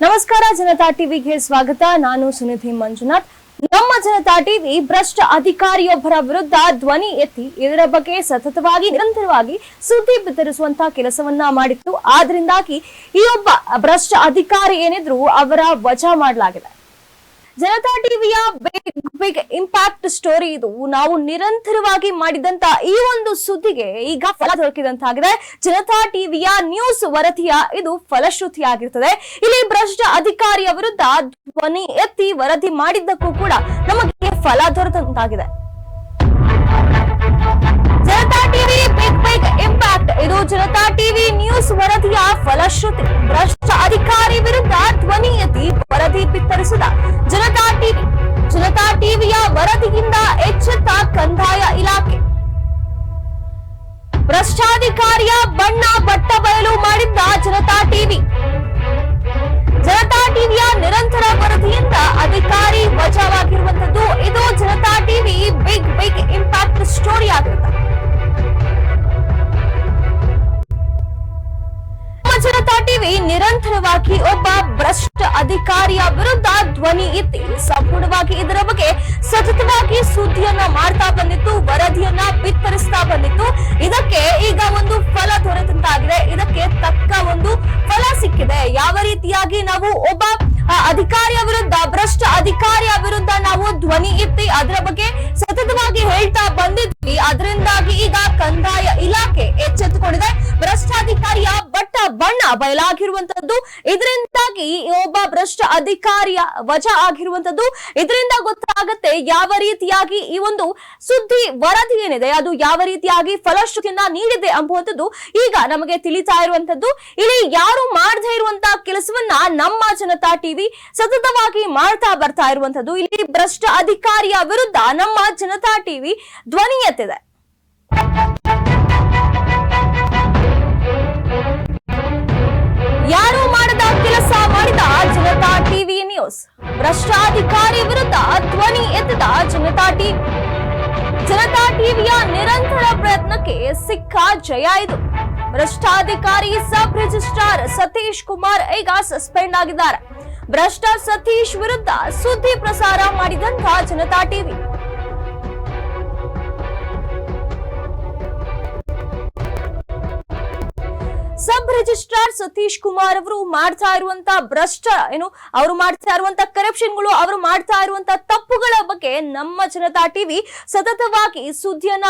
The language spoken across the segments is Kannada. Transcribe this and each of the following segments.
ನಮಸ್ಕಾರ, ಜನತಾ ಟಿವಿಗೆ ಸ್ವಾಗತ. ನಾನು ಸುನಿಧಿ ಮಂಜುನಾಥ್. ನಮ್ಮ ಜನತಾ ಟಿವಿ ಭ್ರಷ್ಟ ಅಧಿಕಾರಿಯೊಬ್ಬರ ವಿರುದ್ಧ ಧ್ವನಿ ಎತ್ತಿ ಇದರ ಬಗ್ಗೆ ಸತತವಾಗಿ ನಿರಂತರವಾಗಿ ಸುದ್ದಿ ಬಿತ್ತರಿಸುವಂತಹ ಕೆಲಸವನ್ನ ಮಾಡಿತ್ತು. ಆದ್ರಿಂದಾಗಿ ಈ ಒಬ್ಬ ಭ್ರಷ್ಟ ಅಧಿಕಾರಿ ಏನಿದ್ರು ಅವರ ವಜಾ ಮಾಡಲಾಗಿದೆ. ಜನತಾ ಟಿವಿಯ ಬಿಗ್ ಇಂಪ್ಯಾಕ್ಟ್ ಸ್ಟೋರಿ ಇದು. ನಾವು ನಿರಂತರವಾಗಿ ಮಾಡಿದಂತ ಈ ಒಂದು ಸುದ್ದಿಗೆ ಈಗ ಫಲ ದೊರಕಿದಂತಾಗಿದೆ. ಜನತಾ ಟಿವಿಯ ನ್ಯೂಸ್ ವರದಿಯ ಇದು ಫಲಶ್ರುತಿಯಾಗಿರ್ತದೆ. ಇಲ್ಲಿ ಭ್ರಷ್ಟ ಅಧಿಕಾರಿಯ ವಿರುದ್ಧ ಧ್ವನಿ ಎತ್ತಿ ವರದಿ ಮಾಡಿದ್ದಕ್ಕೂ ಕೂಡ ನಮಗೆ ಫಲ ದೊರೆತಂತಾಗಿದೆ. ಜನತಾ ಟಿವಿ ಬಿಗ್ ಇಂಪ್ಯಾಕ್ಟ್ ಇದು ಜನತಾ ಟಿವಿ ನ್ಯೂಸ್ ವರದಿಯ ಫಲಶ್ರುತಿ. ಭ್ರಷ್ಟ ಅಧಿಕಾರಿ ವಿರುದ್ಧ ಧ್ವನಿ ಎತ್ತಿ ವರದಿ ಬಿತ್ತರಿಸಿದ ಜನತಾ ಟಿವಿಯ ವರದಿಯಿಂದ ಎಚ್ಚೆತ್ತ ಕಂದಾಯ ಇಲಾಖೆ. ಭ್ರಷ್ಟಾಧಿಕಾರಿಯ ಬಣ್ಣ ಬಟ್ಟ ಬಯಲು ಮಾಡಿದ್ದ ಜನತಾ ಟಿವಿಯ ನಿರಂತರ ವರದಿಯಿಂದ ಅಧಿಕಾರಿ ವಜಾವಾಗಿರುವಂತದ್ದು. ಇದು Janata TV big impact story ಆಗಿರುತ್ತೆ. ಜನತಾ ಟಿವಿ ನಿರಂತರವಾಗಿ ಒಬ್ಬ ಭ್ರಷ್ಟ ಅಧಿಕಾರಿಯ ವಿರುದ್ಧ ಧ್ವನಿ ಎತ್ತಿ ಸಂಪೂರ್ಣವಾಗಿ ಇದರ ಬಗ್ಗೆ ಸತತವಾಗಿ ಸುದ್ದಿಯನ್ನ ಮಾಡ್ತಾ ಬಂದಿತ್ತು, ವರದಿಯನ್ನ ಬಿತ್ತರಿಸ್ತಾ ಬಂದಿತ್ತು. ಇದಕ್ಕೆ ಈಗ ಒಂದು ಫಲ ದೊರೆತಂತಾಗಿದೆ. ಇದಕ್ಕೆ ತಕ್ಕ ಒಂದು ಫಲ ಸಿಕ್ಕಿದೆ. ಯಾವ ರೀತಿಯಾಗಿ ನಾವು ಒಬ್ಬ ಅಧಿಕಾರಿಯ ವಿರುದ್ಧ, ಭ್ರಷ್ಟ ಅಧಿಕಾರಿಯ ವಿರುದ್ಧ ನಾವು ಧ್ವನಿ ಎತ್ತಿ ಅದರ ಬಗ್ಗೆ ಸತತವಾಗಿ ಹೇಳ್ತಾ ಬಂದಿದ್ವಿ. ಅದರಿಂದಾಗಿ ಈಗ ಕಂದಾಯ ಇಲಾಖೆ ಎಚ್ಚೆತ್ತುಕೊಂಡಿದೆ. ಭ್ರಷ್ಟಾಧಿಕಾರಿಯ ಬಣ್ಣ ಬಯಲಾಗಿರುವಂತದ್ದು. ಇದರಿಂದಾಗಿ ಒಬ್ಬ ಭ್ರಷ್ಟ ಅಧಿಕಾರಿಯ ವಜಾ ಆಗಿರುವಂತದ್ದು. ಇದರಿಂದ ಗೊತ್ತಾಗುತ್ತೆ ಯಾವ ರೀತಿಯಾಗಿ ಈ ಒಂದು ಸುದ್ದಿ ವರದಿ ಏನಿದೆ ಅದು ಯಾವ ರೀತಿಯಾಗಿ ಫಲಶ್ರುತಿಯನ್ನ ನೀಡಿದೆ ಎಂಬುವಂಥದ್ದು ಈಗ ನಮಗೆ ತಿಳಿತಾ ಇರುವಂತದ್ದು. ಇಲ್ಲಿ ಯಾರು ಮಾಡದೇ ಇರುವಂತಹ ಕೆಲಸವನ್ನ ನಮ್ಮ ಜನತಾ ಟಿವಿ ಸತತವಾಗಿ ಮಾಡ್ತಾ ಬರ್ತಾ ಇರುವಂತದ್ದು. ಇಲ್ಲಿ ಭ್ರಷ್ಟ ಅಧಿಕಾರಿಯ ವಿರುದ್ಧ ನಮ್ಮ ಜನತಾ ಟಿವಿ ಧ್ವನಿ ಎತ್ತಿದೆ. ಯಾರು ಮಾಡದ ಕೆಲಸ ಮಾಡಿದ ಜನತಾ ಟಿವಿ ನ್ಯೂಸ್. ಭ್ರಷ್ಟಾಧಿಕಾರಿ ವಿರುದ್ಧ ಧ್ವನಿ ಎತ್ತಿದ ಜನತಾ ಟಿವಿಯ ನಿರಂತರ ಪ್ರಯತ್ನಕ್ಕೆ ಸಿಕ್ಕ ಜಯ ಇದು. ಭ್ರಷ್ಟಾಧಿಕಾರಿ ಸಬ್ ರಿಜಿಸ್ಟ್ರಾರ್ ಸತೀಶ್ ಕುಮಾರ್ ಈಗ ಸಸ್ಪೆಂಡ್ ಆಗಿದ್ದಾರೆ. ಭ್ರಷ್ಟ ಸತೀಶ್ ವಿರುದ್ಧ ಸುದ್ದಿ ಪ್ರಸಾರ ಮಾಡಿದಂತ Janata TV sub registrar Satish Kumar ಅವರು ಮಾಡ್ತಾ ಇರುವಂತ ಅವರು ಮಾಡ್ತಾ ಇರುವಂತ ಕರಪ್ಷನ್ಗಳು, ಅವರು ಮಾಡ್ತಾ ಇರುವಂತ ತಪ್ಪುಗಳ ಬಗ್ಗೆ ನಮ್ಮ ಜನತಾ ಟಿವಿ ಸತತವಾಗಿ ಸುದ್ದಿಯನ್ನ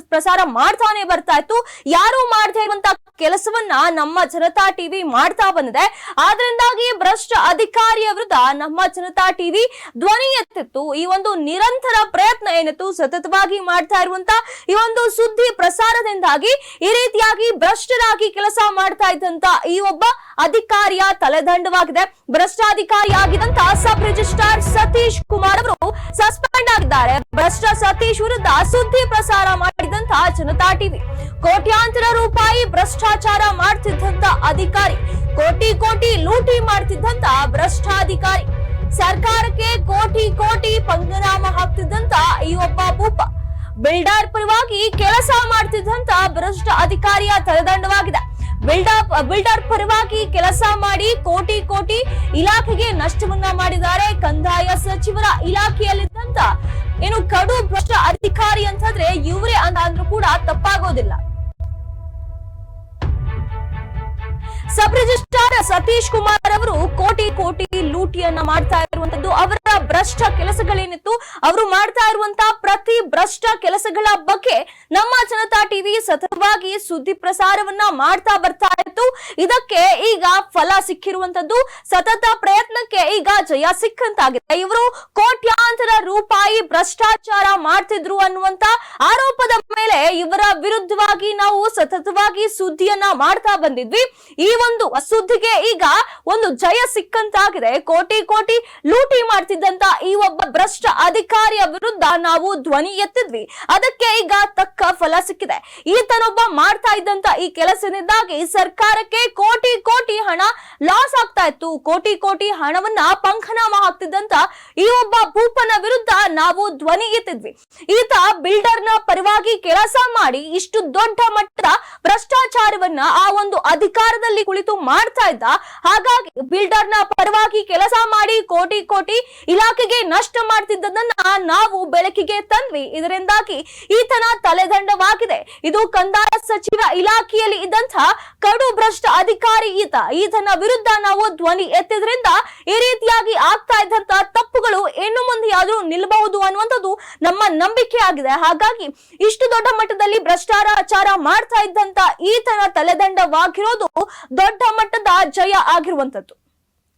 ಪ್ರಸಾರ ಮಾಡ್ತಾನೆ ಬರ್ತಾ ಇತ್ತು. ಯಾರು ಮಾಡ್ತಾ ಇರುವಂತ ಕೆಲಸವನ್ನ ನಮ್ಮ ಜನತಾ ಟಿವಿ ಮಾಡ್ತಾ ಬಂದಿದೆ. ಆದ್ರಿಂದಾಗಿ ಭ್ರಷ್ಟ ಅಧಿಕಾರಿಯ ವಿರುದ್ಧ ನಮ್ಮ ಜನತಾ ಟಿವಿ ಧ್ವನಿ ಎತ್ತಿತ್ತು. ಈ ಒಂದು ನಿರಂತರ ಪ್ರಯತ್ನ ಏನಿತ್ತು, ಸತತವಾಗಿ ಮಾಡ್ತಾ ಇರುವಂತ ಈ ಒಂದು ಸುದ್ದಿ ಪ್ರಸಾರದಿಂದಾಗಿ ಈ ರೀತಿಯಾಗಿ ಭ್ರಷ್ಟರಾಗಿ ಕೆಲಸ ಮಾಡ್ತಾ ಇದ್ದಂತ ಈ ಒಬ್ಬ ಅಧಿಕಾರಿಯ ತಲೆದಂಡವಾಗಿದೆ. ಭ್ರಷ್ಟಾಧಿಕಾರಿಯಾಗಿದ್ದಂತ ಸಬ್ ರಿಜಿಸ್ಟ್ರಾರ್ ಸತೀಶ್ ಕುಮಾರ್ ಅವರು ಸಸ್ಪೆಂಡ್ ಆಗಿದ್ದಾರೆ. ಭ್ರಷ್ಟ ಸತೀಶ್ ವಿರುದ್ಧ ಸುದ್ದಿ ಪ್ರಸಾರ ಮಾಡಿದಂತ ಜನತಾ ಟಿವಿ. ಕೋಟ್ಯಾಂತರ ರೂಪಾಯಿ ಭ್ರಷ್ಟಾಚಾರ ಮಾಡ್ತಿದ್ದಂತ ಅಧಿಕಾರಿ, ಕೋಟಿ ಲೂಟಿ ಮಾಡ್ತಿದ್ದಂತ ಭ್ರಷ್ಟಾಧಿಕಾರಿ, ಸರ್ಕಾರಕ್ಕೆ ಕೋಟಿ ಪಂಗನಾಮ ಹಾಕ್ತಿದ್ದಂತ ಈ ಒಬ್ಬ ಭೂಪ, ಬಿಲ್ಡರ್ ಪರವಾಗಿ ಕೆಲಸ ಮಾಡ್ತಿದ್ದಂತ ಭ್ರಷ್ಟ ಅಧಿಕಾರಿಯ ತಲೆದಂಡವಾಗಿದೆ. ಬಿಲ್ಡರ್ ಪರವಾಗಿ ಕೆಲಸ ಮಾಡಿ ಕೋಟಿ ಇಲಾಖೆಗೆ ನಷ್ಟವನ್ನ ಮಾಡಿದ್ದಾರೆ. ಕಂದಾಯ ಸಚಿವರ ಇಲಾಖೆಯಲ್ಲಿದ್ದಂತ ಕಡು ಭ್ರಷ್ಟ ಅಧಿಕಾರಿ ಅಂತಂದ್ರೆ ಇವರೇ ಅಂದ್ರೂ ಕೂಡ ತಪ್ಪಾಗೋದಿಲ್ಲ. ಸಬ್ ರಿಜಿಸ್ಟ್ರಾರ್ ಸತೀಶ್ ಕುಮಾರ್ ಅವರು ಕೋಟಿ ಲೂಟಿಯನ್ನ ಮಾಡ್ತಾ ಇರುವಂತದ್ದು. ಅವರ ಭ್ರಷ್ಟ ಕೆಲಸಗಳೇನಿತ್ತು, ಅವರು ಮಾಡ್ತಾ ಇರುವಂತಹ ಪ್ರತಿ ಭ್ರಷ್ಟ ಕೆಲಸಗಳ ಬಗ್ಗೆ ನಮ್ಮ ಜನತಾ ಟಿವಿ ಸತತವಾಗಿ ಸುದ್ದಿ ಪ್ರಸಾರವನ್ನ ಮಾಡ್ತಾ ಬರ್ತಾ ಇತ್ತು. ಇದಕ್ಕೆ ಈಗ ಫಲ ಸಿಕ್ಕಿರುವಂತದ್ದು. ಸತತ ಪ್ರಯತ್ನಕ್ಕೆ ಈಗ ಜಯ ಸಿಕ್ಕಂತಾಗಿದೆ. ಇವರು ಕೋಟ್ಯಾಂತರ ರೂಪಾಯಿ ಭ್ರಷ್ಟಾಚಾರ ಮಾಡ್ತಿದ್ರು ಅನ್ನುವಂತ ಆರೋಪದ ಮೇಲೆ ಇವರ ವಿರುದ್ಧವಾಗಿ ನಾವು ಸತತವಾಗಿ ಸುದ್ದಿಯನ್ನ ಮಾಡ್ತಾ ಬಂದಿದ್ವಿ. ಈ ಒಂದು ಸುದ್ದಿಗೆ ಈಗ ಒಂದು ಜಯ ಸಿಕ್ಕಂತಾಗಿದೆ. ಕೋಟಿ ಲೂಟಿ ಮಾಡ್ತಿದ್ದಂತ ಈ ಒಬ್ಬ ಭ್ರಷ್ಟ ಅಧಿಕಾರಿಯ ವಿರುದ್ಧ ನಾವು ಧ್ವನಿ ಎತ್ತಿದ್ವಿ. ಅದಕ್ಕೆ ಈಗ ತಕ್ಕ ಫಲ ಸಿಕ್ಕಿದೆ. ಈತನೊಬ್ಬ ಮಾಡ್ತಾ ಇದ್ದಂತ ಈ ಕೆಲಸದಿಂದಾಗಿ ಸರ್ಕಾರಕ್ಕೆ ಕೋಟಿ ಕೋಟಿ ಹಣ ಲಾಸ್ ಆಗ್ತಾ ಇತ್ತು. ಕೋಟಿ ಕೋಟಿ ಹಣವನ್ನ ಪಂಖನಾಮ ಹಾಕ್ತಿದ್ದಂತ ಈ ಒಬ್ಬ ಭೂಪನ ವಿರುದ್ಧ ನಾವು ಧ್ವನಿ ಎತ್ತಿದ್ವಿ. ಈತ ಬಿಲ್ಡರ್ನ ಪರವಾಗಿ ಕೆಲಸ ಮಾಡಿ ಇಷ್ಟು ದೊಡ್ಡ ಮಟ್ಟದ ಭ್ರಷ್ಟಾಚಾರವನ್ನ ಆ ಒಂದು ಅಧಿಕಾರದಲ್ಲಿ ಕುಳಿತು ಮಾಡ್ತಾ ಇದ್ದ. ಹಾಗಾಗಿ ಬಿಲ್ಡರ್ನ ಪರವಾಗಿ ಕೆಲಸ ಮಾಡಿ ಕೋಟಿ ಕೋಟಿ ಇಲಾಖೆಗೆ ನಷ್ಟ ಮಾಡ್ತಿದ್ದದನ್ನ ನಾವು ಬೆಳಕಿಗೆ ತಂದ್ವಿ. ಇದರಿಂದಾಗಿ ಈತನ ತಲೆದಂಡವಾಗಿದೆ. ಇದು ಕಂದಾಯ ಸಚಿವ ಇಲಾಖೆಯಲ್ಲಿ ಇದ್ದಂತಹ ಕಡು ಭ್ರಷ್ಟ ಅಧಿಕಾರಿ ಈತನ ವಿರುದ್ಧ ನಾವು ಧ್ವನಿ ಎತ್ತಿದ್ರಿಂದ ಈ ರೀತಿಯಾಗಿ ಆಗ್ತಾ ಇದ್ದಂತ ತಪ್ಪುಗಳು ಇನ್ನು ಮುಂದೆಯಾದ್ರೂ ನಿಲ್ಲಬಹುದು ಅನ್ನುವಂಥದ್ದು ನಮ್ಮ ನಂಬಿಕೆ ಆಗಿದೆ. ಹಾಗಾಗಿ ಇಷ್ಟು ದೊಡ್ಡ ಮಟ್ಟದಲ್ಲಿ ಭ್ರಷ್ಟಾಚಾರ ಮಾಡ್ತಾ ಇದ್ದಂತ ಈತನ ತಲೆದಂಡವಾಗಿರೋದು ದೊಡ್ಡ ಮಟ್ಟದ ಜಯ ಆಗಿರುವಂತದ್ದು.